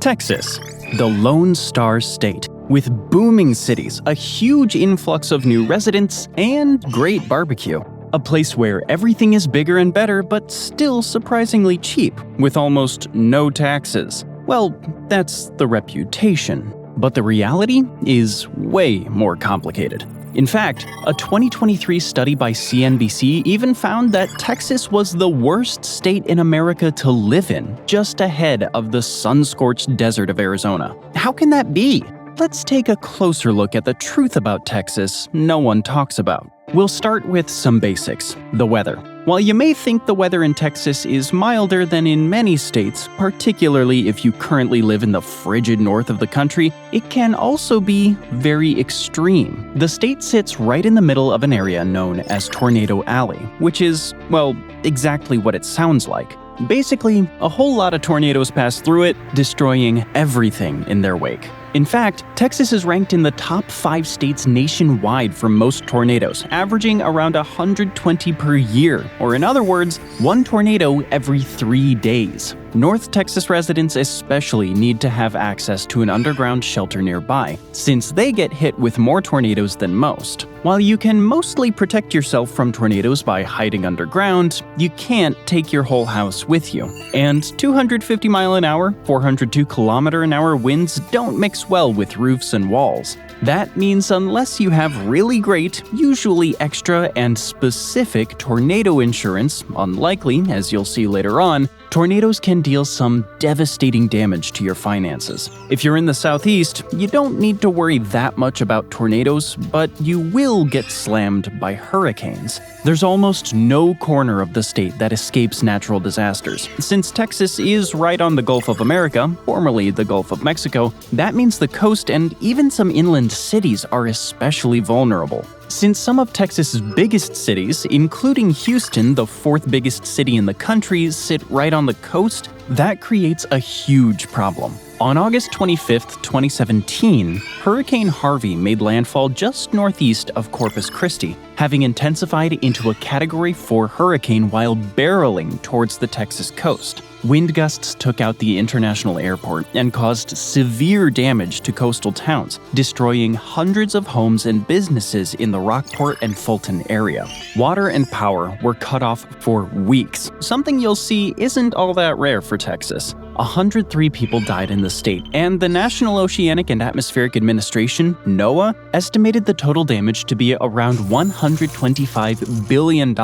Texas, the Lone Star State. With booming cities, a huge influx of new residents, and great barbecue. A place where everything is bigger and better, but still surprisingly cheap, with almost no taxes. Well, that's the reputation. But the reality is way more complicated. In fact, a 2023 study by CNBC even found that Texas was the worst state in America to live in, just ahead of the sun-scorched desert of Arizona. How can that be? Let's take a closer look at the truth about Texas no one talks about. We'll start with some basics: the weather. While you may think the weather in Texas is milder than in many states, particularly if you currently live in the frigid north of the country, it can also be very extreme. The state sits right in the middle of an area known as Tornado Alley, which is, well, exactly what it sounds like. Basically, a whole lot of tornadoes pass through it, destroying everything in their wake. In fact, Texas is ranked in the top 5 states nationwide for most tornadoes, averaging around 120 per year, or in other words, one tornado every 3 days. North Texas residents especially need to have access to an underground shelter nearby, since they get hit with more tornadoes than most. While you can mostly protect yourself from tornadoes by hiding underground, you can't take your whole house with you. And 250 mile an hour, 402 kilometer an hour winds don't mix well with roofs and walls. That means unless you have really great, usually extra and specific tornado insurance, unlikely, as you'll see later on, tornadoes can deal some devastating damage to your finances. If you're in the southeast, you don't need to worry that much about tornadoes, but you will get slammed by hurricanes. There's almost no corner of the state that escapes natural disasters. Since Texas is right on the Gulf of America, formerly the Gulf of Mexico, that means the coast and even some inland cities are especially vulnerable. Since some of Texas's biggest cities, including Houston, the 4th biggest city in the country, sit right on the coast, that creates a huge problem. On August 25, 2017, Hurricane Harvey made landfall just northeast of Corpus Christi, having intensified into a Category 4 hurricane while barreling towards the Texas coast. Wind gusts took out the international airport and caused severe damage to coastal towns, destroying hundreds of homes and businesses in the Rockport and Fulton area. Water and power were cut off for weeks, something you'll see isn't all that rare for Texas. 103 people died in the state, and the National Oceanic and Atmospheric Administration, NOAA, estimated the total damage to be around $125 billion,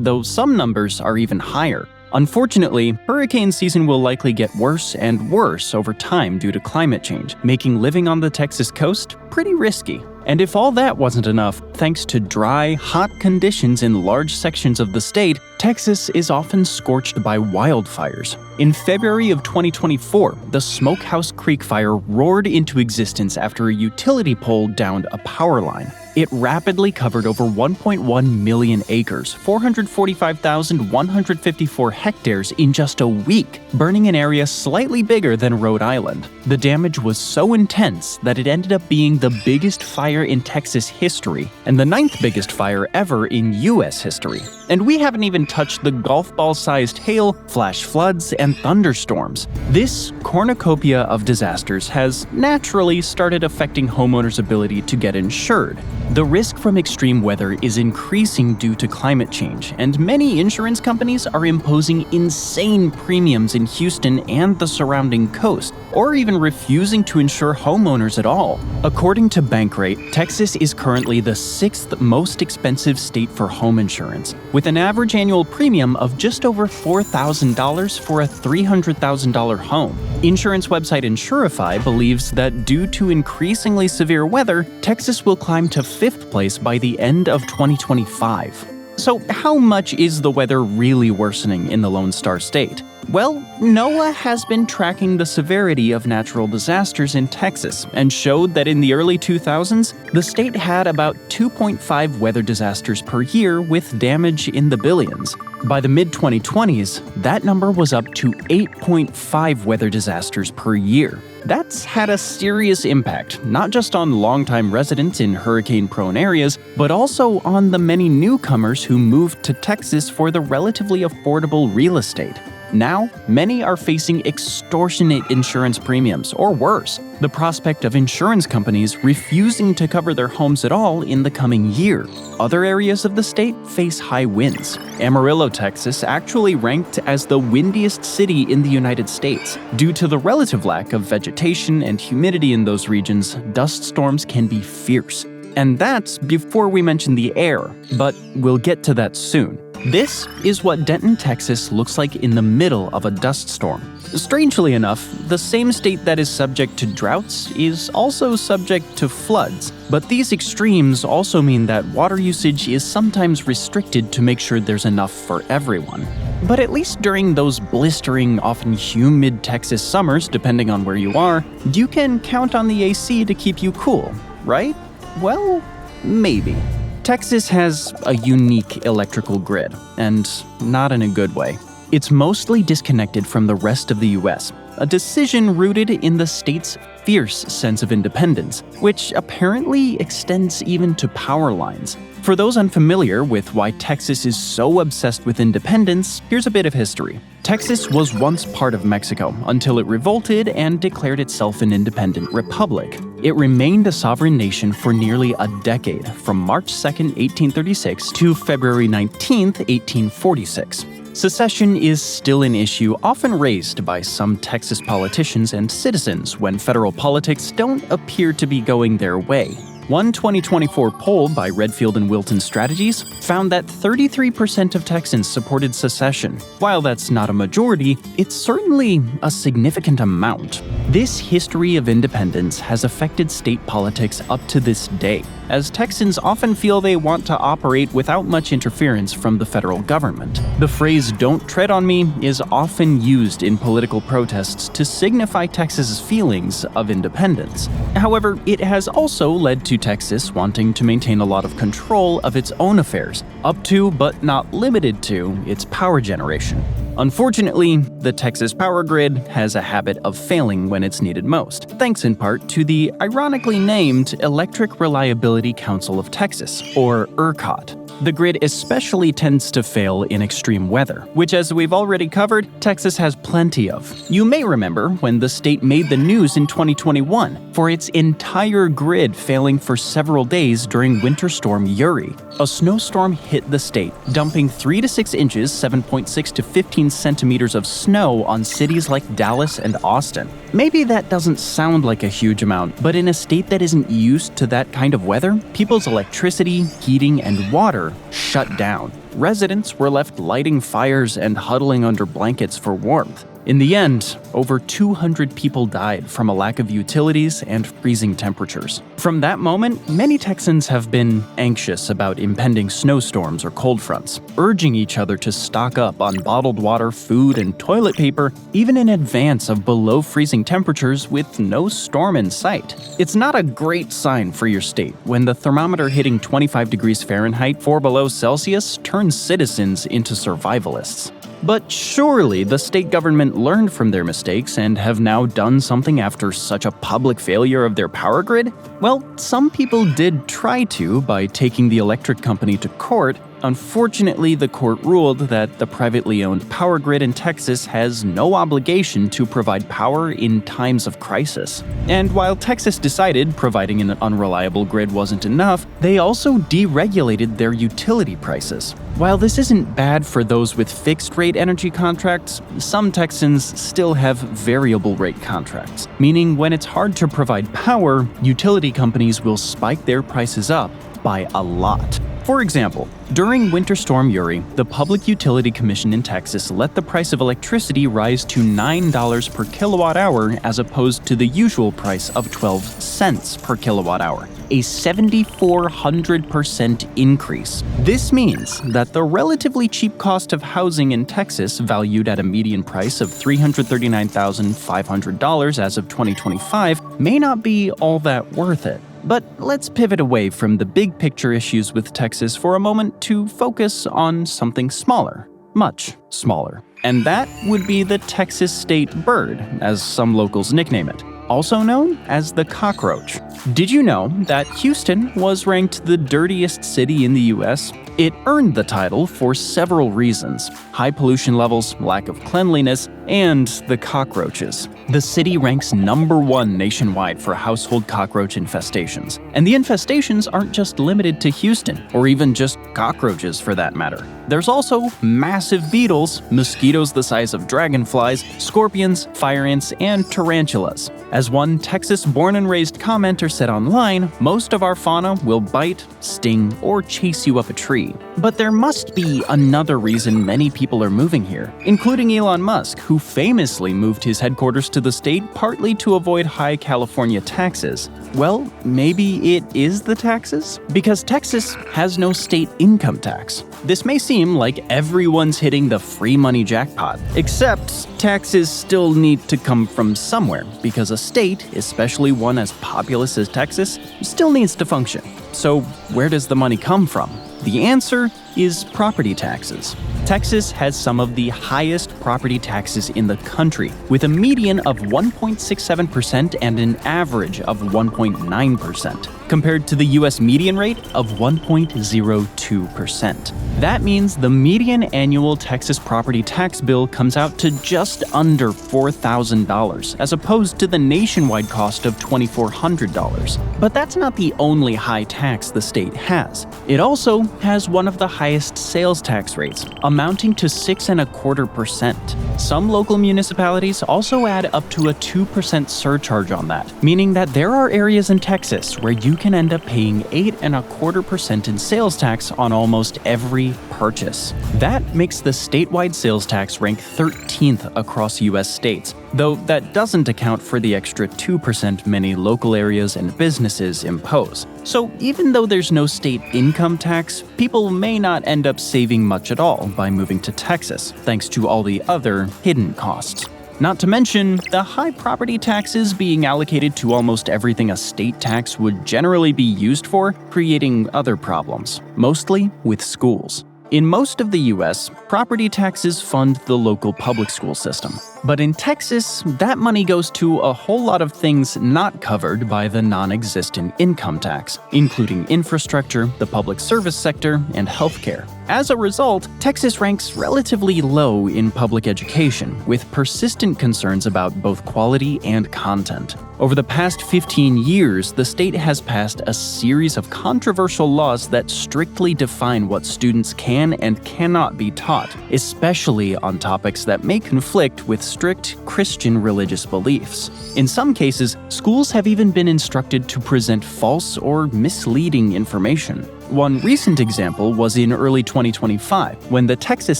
though some numbers are even higher. Unfortunately, hurricane season will likely get worse and worse over time due to climate change, making living on the Texas coast pretty risky. And if all that wasn't enough, thanks to dry, hot conditions in large sections of the state, Texas is often scorched by wildfires. In February of 2024, the Smokehouse Creek fire roared into existence after a utility pole downed a power line. It rapidly covered over 1.1 million acres, 445,154 hectares in just a week, burning an area slightly bigger than Rhode Island. The damage was so intense that it ended up being the biggest fire in Texas history, and the 9th biggest fire ever in US history. And we haven't even touched the golf ball-sized hail, flash floods, and thunderstorms. This cornucopia of disasters has naturally started affecting homeowners' ability to get insured. The risk from extreme weather is increasing due to climate change, and many insurance companies are imposing insane premiums in Houston and the surrounding coast, or even refusing to insure homeowners at all. According to Bankrate, Texas is currently the 6th most expensive state for home insurance, with an average annual premium of just over $4,000 for a $300,000 home. Insurance website Insurify believes that due to increasingly severe weather, Texas will climb to 5th place by the end of 2025. So how much is the weather really worsening in the Lone Star State? Well, NOAA has been tracking the severity of natural disasters in Texas and showed that in the early 2000s, the state had about 2.5 weather disasters per year with damage in the billions. By the mid-2020s, that number was up to 8.5 weather disasters per year. That's had a serious impact, not just on longtime residents in hurricane-prone areas, but also on the many newcomers who moved to Texas for the relatively affordable real estate. Now, many are facing extortionate insurance premiums, or worse, the prospect of insurance companies refusing to cover their homes at all in the coming year. Other areas of the state face high winds. Amarillo, Texas actually ranked as the windiest city in the United States. Due to the relative lack of vegetation and humidity in those regions, dust storms can be fierce. And that's before we mention the air, but we'll get to that soon. This is what Denton, Texas looks like in the middle of a dust storm. Strangely enough, the same state that is subject to droughts is also subject to floods. But these extremes also mean that water usage is sometimes restricted to make sure there's enough for everyone. But at least during those blistering, often humid Texas summers, depending on where you are, you can count on the AC to keep you cool, right? Well, maybe. Texas has a unique electrical grid, and not in a good way. It's mostly disconnected from the rest of the US, a decision rooted in the state's fierce sense of independence, which apparently extends even to power lines. For those unfamiliar with why Texas is so obsessed with independence, here's a bit of history. Texas was once part of Mexico until it revolted and declared itself an independent republic. It remained a sovereign nation for nearly a decade, from March 2, 1836 to February 19, 1846. Secession is still an issue often raised by some Texas politicians and citizens when federal politics don't appear to be going their way. One 2024 poll by Redfield and Wilton Strategies found that 33% of Texans supported secession. While that's not a majority, it's certainly a significant amount. This history of independence has affected state politics up to this day, as Texans often feel they want to operate without much interference from the federal government. The phrase "don't tread on me" is often used in political protests to signify Texas's feelings of independence. However, it has also led to Texas wanting to maintain a lot of control of its own affairs, up to, but not limited to, its power generation. Unfortunately, the Texas power grid has a habit of failing when it's needed most, thanks in part to the ironically named Electric Reliability Council of Texas, or ERCOT. The grid especially tends to fail in extreme weather, which, as we've already covered, Texas has plenty of. You may remember when the state made the news in 2021 for its entire grid failing for several days during Winter Storm Uri. A snowstorm hit the state, dumping 3 to 6 inches, 7.6 to 15 centimeters of snow on cities like Dallas and Austin. Maybe that doesn't sound like a huge amount, but in a state that isn't used to that kind of weather, people's electricity, heating, and water shut down. Residents were left lighting fires and huddling under blankets for warmth. In the end, over 200 people died from a lack of utilities and freezing temperatures. From that moment, many Texans have been anxious about impending snowstorms or cold fronts, urging each other to stock up on bottled water, food, and toilet paper, even in advance of below-freezing temperatures with no storm in sight. It's not a great sign for your state when the thermometer hitting 25 degrees Fahrenheit, 4 below Celsius, turns citizens into survivalists. But surely the state government learned from their mistakes and have now done something after such a public failure of their power grid? Well, some people did try to by taking the electric company to court. Unfortunately, the court ruled that the privately owned power grid in Texas has no obligation to provide power in times of crisis. And while Texas decided providing an unreliable grid wasn't enough, they also deregulated their utility prices. While this isn't bad for those with fixed-rate energy contracts, some Texans still have variable-rate contracts, meaning when it's hard to provide power, utility companies will spike their prices up by a lot. For example, during Winter Storm Uri, the Public Utility Commission in Texas let the price of electricity rise to $9 per kilowatt hour as opposed to the usual price of 12 cents per kilowatt hour, a 7,400% increase. This means that the relatively cheap cost of housing in Texas, valued at a median price of $339,500 as of 2025, may not be all that worth it. But let's pivot away from the big picture issues with Texas for a moment to focus on something smaller, much smaller. And that would be the Texas state bird, as some locals nickname it, also known as the cockroach. Did you know that Houston was ranked the dirtiest city in the US? It earned the title for several reasons: high pollution levels, lack of cleanliness, and the cockroaches. The city ranks #1 nationwide for household cockroach infestations. And the infestations aren't just limited to Houston, or even just cockroaches for that matter. There's also massive beetles, mosquitoes the size of dragonflies, scorpions, fire ants, and tarantulas. As one Texas born and raised commenter said online, most of our fauna will bite, sting, or chase you up a tree. But there must be another reason many people are moving here, including Elon Musk, who famously moved his headquarters to the state partly to avoid high California taxes. Well, maybe it is the taxes? Because Texas has no state income tax. This may seem like everyone's hitting the free money jackpot, except taxes still need to come from somewhere, because a state, especially one as populous as Texas, still needs to function. So where does the money come from? The answer is property taxes. Texas has some of the highest property taxes in the country, with a median of 1.67% and an average of 1.9%, compared to the US median rate of 1.02%. That means the median annual Texas property tax bill comes out to just under $4,000, as opposed to the nationwide cost of $2,400. But that's not the only high tax the state has. It also has one of the highest sales tax rates, amounting to 6.25%. Some local municipalities also add up to a 2% surcharge on that, meaning that there are areas in Texas where you can end up paying 8.25% in sales tax on almost every purchase. That makes the statewide sales tax rank 13th across US states, though that doesn't account for the extra 2% many local areas and businesses impose. So even though there's no state income tax, people may not end up saving much at all by moving to Texas, thanks to all the other hidden costs. Not to mention the high property taxes being allocated to almost everything a state tax would generally be used for, creating other problems, mostly with schools. In most of the US, property taxes fund the local public school system. But in Texas, that money goes to a whole lot of things not covered by the non-existent income tax, including infrastructure, the public service sector, and healthcare. As a result, Texas ranks relatively low in public education, with persistent concerns about both quality and content. Over the past 15 years, the state has passed a series of controversial laws that strictly define what students can and cannot be taught, especially on topics that may conflict with strict Christian religious beliefs. In some cases, schools have even been instructed to present false or misleading information. One recent example was in early 2025, when the Texas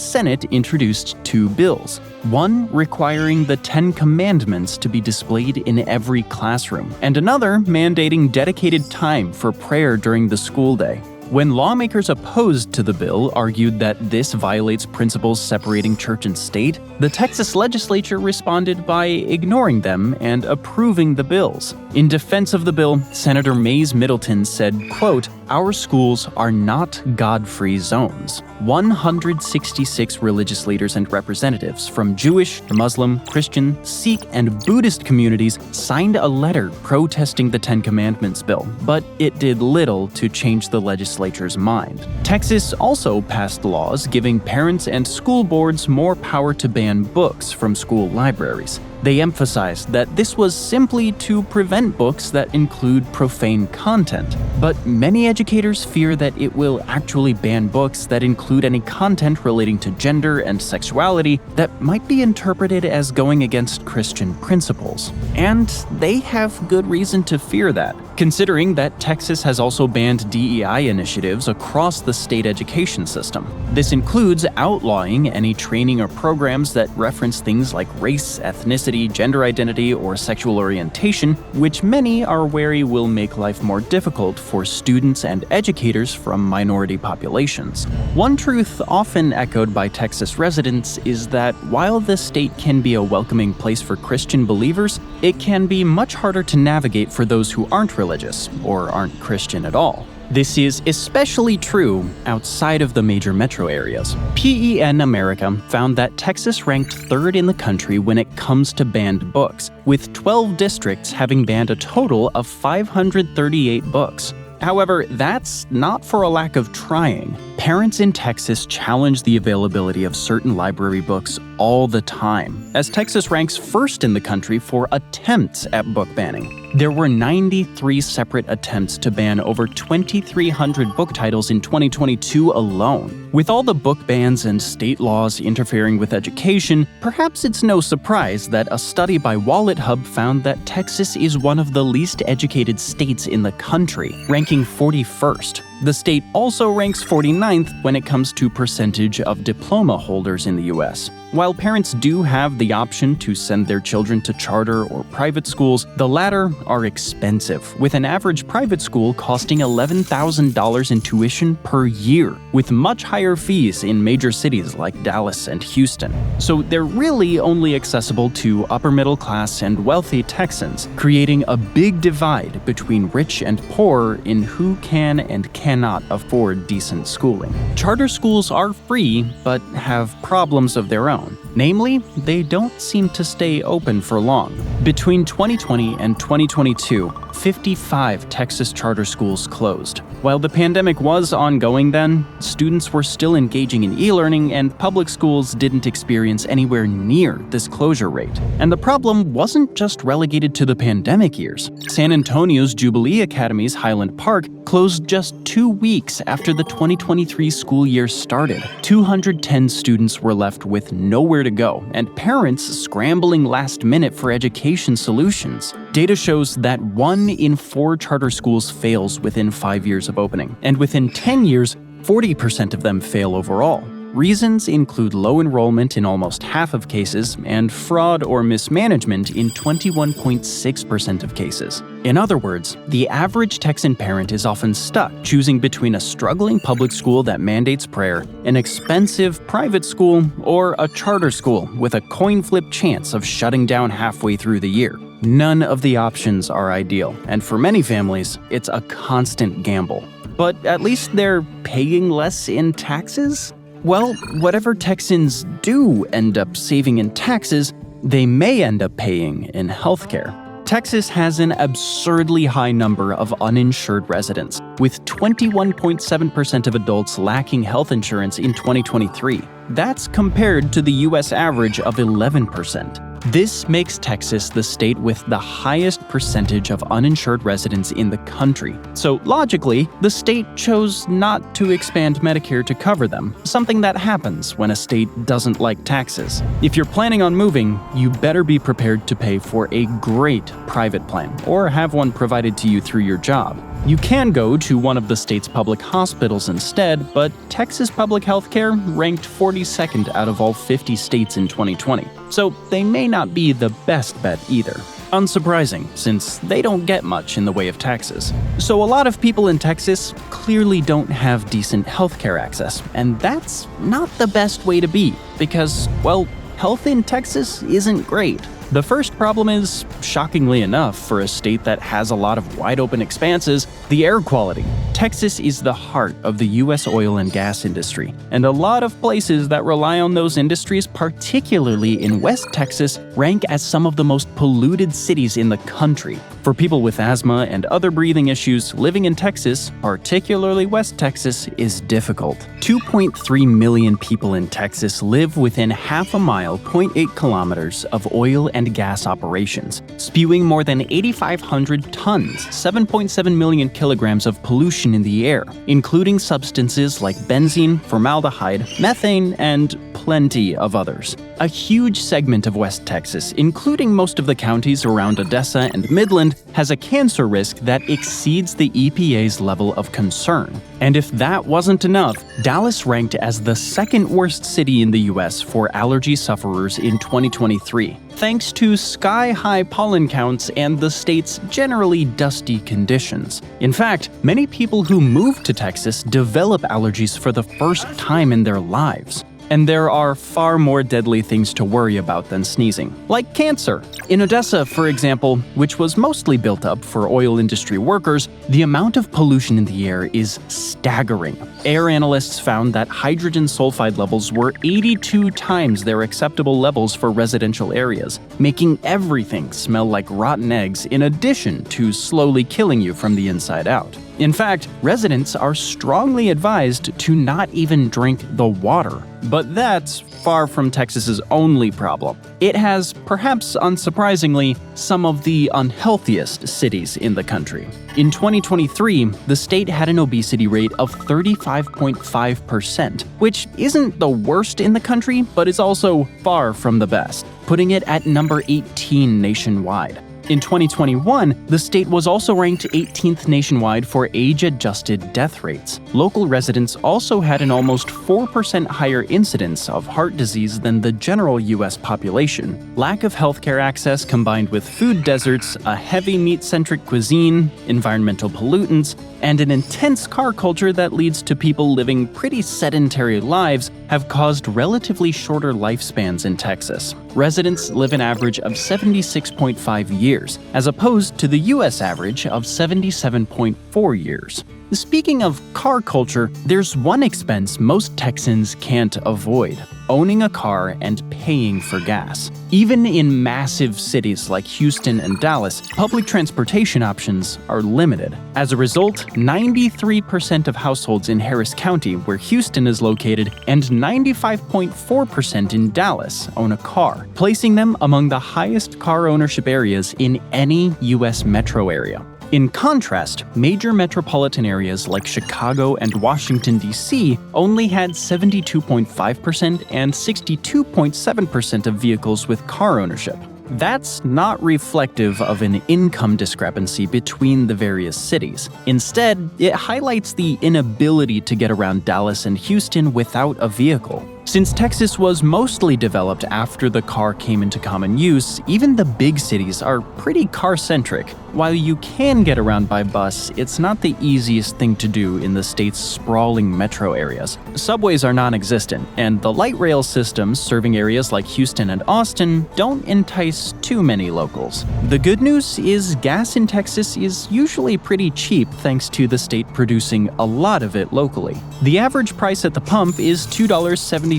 Senate introduced 2 bills. One requiring the 10 Commandments to be displayed in every classroom, and another mandating dedicated time for prayer during the school day. When lawmakers opposed to the bill argued that this violates principles separating church and state, the Texas legislature responded by ignoring them and approving the bills. In defense of the bill, Senator Mays Middleton said, quote, "Our schools are not God-free zones." 166 religious leaders and representatives from Jewish, Muslim, Christian, Sikh, and Buddhist communities signed a letter protesting the 10 Commandments bill, but it did little to change the legislature's mind. Texas also passed laws giving parents and school boards more power to ban books from school libraries. They emphasized that this was simply to prevent books that include profane content. But many educators fear that it will actually ban books that include any content relating to gender and sexuality that might be interpreted as going against Christian principles. And they have good reason to fear that, considering that Texas has also banned DEI initiatives across the state education system. This includes outlawing any training or programs that reference things like race, ethnicity, gender identity, or sexual orientation, which many are wary will make life more difficult for students and educators from minority populations. One truth often echoed by Texas residents is that while the state can be a welcoming place for Christian believers, it can be much harder to navigate for those who aren't religious or aren't Christian at all. This is especially true outside of the major metro areas. PEN America found that Texas ranked 3rd in the country when it comes to banned books, with 12 districts having banned a total of 538 books. However, that's not for a lack of trying. Parents in Texas challenge the availability of certain library books all the time, as Texas ranks first in the country for attempts at book banning. There were 93 separate attempts to ban over 2,300 book titles in 2022 alone. With all the book bans and state laws interfering with education, perhaps it's no surprise that a study by Wallet Hub found that Texas is one of the least educated states in the country, ranking 41st. The state also ranks 49th when it comes to percentage of diploma holders in the U.S. While parents do have the option to send their children to charter or private schools, the latter are expensive, with an average private school costing $11,000 in tuition per year, with much higher fees in major cities like Dallas and Houston. So they're really only accessible to upper-middle-class and wealthy Texans, creating a big divide between rich and poor in who can and cannot afford decent schooling. Charter schools are free, but have problems of their own. Namely, they don't seem to stay open for long. Between 2020 and 2022, 55 Texas charter schools closed. While the pandemic was ongoing then, students were still engaging in e-learning, and public schools didn't experience anywhere near this closure rate. And the problem wasn't just relegated to the pandemic years. San Antonio's Jubilee Academy's Highland Park closed just 2 weeks after the 2023 school year started. 210 students were left with nowhere to go, and parents scrambling last minute for education solutions. Data shows that 1 in 4 charter schools fails within 5 years of opening, and within 10 years, 40% of them fail overall. Reasons include low enrollment in almost half of cases and fraud or mismanagement in 21.6% of cases. In other words, the average Texan parent is often stuck choosing between a struggling public school that mandates prayer, an expensive private school, or a charter school with a coin flip chance of shutting down halfway through the year. None of the options are ideal, and for many families, it's a constant gamble. But at least they're paying less in taxes? Well, whatever Texans do end up saving in taxes, they may end up paying in healthcare. Texas has an absurdly high number of uninsured residents, with 21.7% of adults lacking health insurance in 2023. That's compared to the U.S. average of 11%. This makes Texas the state with the highest percentage of uninsured residents in the country. So logically, the state chose not to expand Medicare to cover them, something that happens when a state doesn't like taxes. If you're planning on moving, you better be prepared to pay for a great private plan, or have one provided to you through your job. You can go to one of the state's public hospitals instead, but Texas public health care ranked 42nd out of all 50 states in 2020, so they may not be the best bet either. Unsurprising, since they don't get much in the way of taxes. So a lot of people in Texas clearly don't have decent healthcare access, and that's not the best way to be, because, well, health in Texas isn't great. The first problem is, shockingly enough, for a state that has a lot of wide-open expanses, the air quality. Texas is the heart of the U.S. oil and gas industry, and a lot of places that rely on those industries, particularly in West Texas, rank as some of the most polluted cities in the country. For people with asthma and other breathing issues, living in Texas, particularly West Texas, is difficult. 2.3 million people in Texas live within half a mile, 0.8 kilometers, of oil and gas operations, spewing more than 8,500 tons, 7.7 million kilograms of pollution in the air, including substances like benzene, formaldehyde, methane, and plenty of others. A huge segment of West Texas, including most of the counties around Odessa and Midland, has a cancer risk that exceeds the EPA's level of concern. And if that wasn't enough, Dallas ranked as the second worst city in the U.S. for allergy sufferers in 2023, thanks to sky-high pollen counts and the state's generally dusty conditions. In fact, many people who move to Texas develop allergies for the first time in their lives. And there are far more deadly things to worry about than sneezing, like cancer. In Odessa, for example, which was mostly built up for oil industry workers, the amount of pollution in the air is staggering. Air analysts found that hydrogen sulfide levels were 82 times their acceptable levels for residential areas, making everything smell like rotten eggs in addition to slowly killing you from the inside out. In fact, residents are strongly advised to not even drink the water. But that's far from Texas's only problem. It has, perhaps unsurprisingly, some of the unhealthiest cities in the country. In 2023, the state had an obesity rate of 35.5%, which isn't the worst in the country, but is also far from the best, putting it at number 18 nationwide. In 2021, the state was also ranked 18th nationwide for age-adjusted death rates. Local residents also had an almost 4% higher incidence of heart disease than the general U.S. population. Lack of healthcare access combined with food deserts, a heavy meat-centric cuisine, environmental pollutants, and an intense car culture that leads to people living pretty sedentary lives have caused relatively shorter lifespans in Texas. Residents live an average of 76.5 years, as opposed to the U.S. average of 77.4 years. Speaking of car culture, there's one expense most Texans can't avoid: owning a car and paying for gas. Even in massive cities like Houston and Dallas, public transportation options are limited. As a result, 93% of households in Harris County, where Houston is located, and 95.4% in Dallas own a car, placing them among the highest car ownership areas in any U.S. metro area. In contrast, major metropolitan areas like Chicago and Washington, D.C. only had 72.5% and 62.7% of vehicles with car ownership. That's not reflective of an income discrepancy between the various cities. Instead, it highlights the inability to get around Dallas and Houston without a vehicle. Since Texas was mostly developed after the car came into common use, even the big cities are pretty car-centric. While you can get around by bus, it's not the easiest thing to do in the state's sprawling metro areas. Subways are non-existent, and the light rail systems serving areas like Houston and Austin don't entice too many locals. The good news is gas in Texas is usually pretty cheap thanks to the state producing a lot of it locally. The average price at the pump is $2.76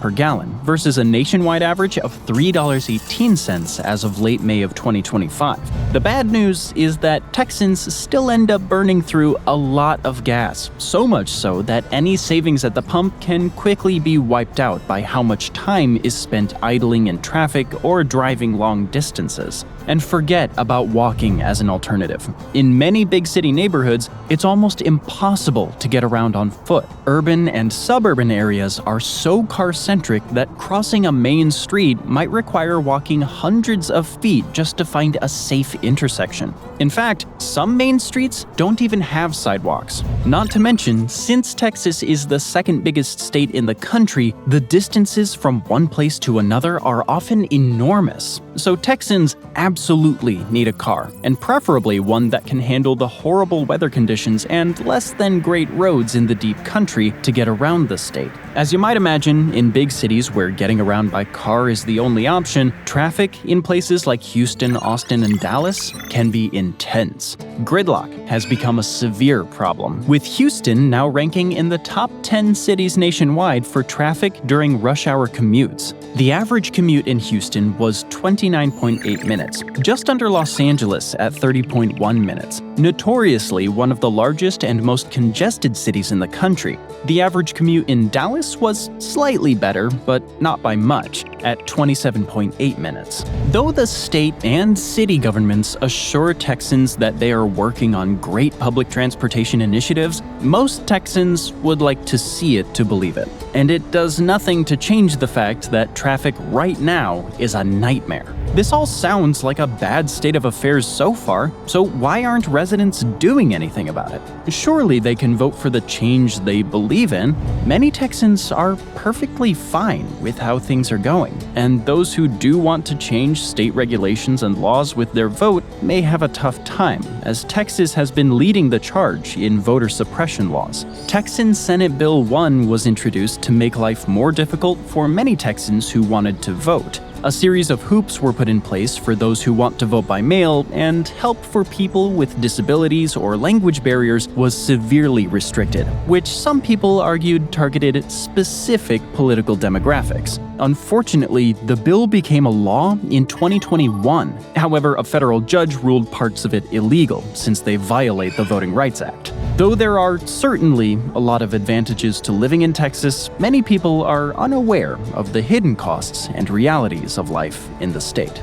per gallon versus a nationwide average of $3.18 as of late May of 2025. The bad news is that Texans still end up burning through a lot of gas, so much so that any savings at the pump can quickly be wiped out by how much time is spent idling in traffic or driving long distances. And forget about walking as an alternative. In many big city neighborhoods, it's almost impossible to get around on foot. Urban and suburban areas are so car-centric that crossing a main street might require walking hundreds of feet just to find a safe intersection. In fact, some main streets don't even have sidewalks. Not to mention, since Texas is the second biggest state in the country, the distances from one place to another are often enormous. So Texans absolutely need a car, and preferably one that can handle the horrible weather conditions and less than great roads in the deep country to get around the state. As you might imagine, in big cities where getting around by car is the only option, traffic in places like Houston, Austin, and Dallas can be intense. Gridlock has become a severe problem, with Houston now ranking in the top 10 cities nationwide for traffic during rush hour commutes. The average commute in Houston was 29.8 minutes, just under Los Angeles at 30.1 minutes. Notoriously one of the largest and most congested cities in the country. The average commute in Dallas was slightly better, but not by much, at 27.8 minutes. Though the state and city governments assure Texans that they are working on great public transportation initiatives, most Texans would like to see it to believe it. And it does nothing to change the fact that traffic right now is a nightmare. This all sounds like a bad state of affairs so far, so why aren't residents doing anything about it? Surely they can vote for the change they believe in. Many Texans are perfectly fine with how things are going, and those who do want to change state regulations and laws with their vote may have a tough time, as Texas has been leading the charge in voter suppression laws. Texan Senate Bill 1 was introduced to make life more difficult for many Texans who wanted to vote. A series of hoops were put in place for those who want to vote by mail, and help for people with disabilities or language barriers was severely restricted, which some people argued targeted specific political demographics. Unfortunately, Unfortunately, the bill became a law in 2021. However, a federal judge ruled parts of it illegal since they violate the Voting Rights Act. Though there are certainly a lot of advantages to living in Texas, many people are unaware of the hidden costs and realities of life in the state.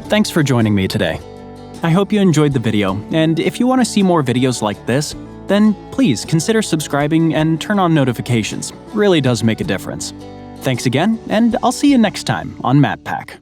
Thanks for joining me today. I hope you enjoyed the video, and if you want to see more videos like this, then please consider subscribing and turn on notifications. It really does make a difference. Thanks again, and I'll see you next time on MatPack.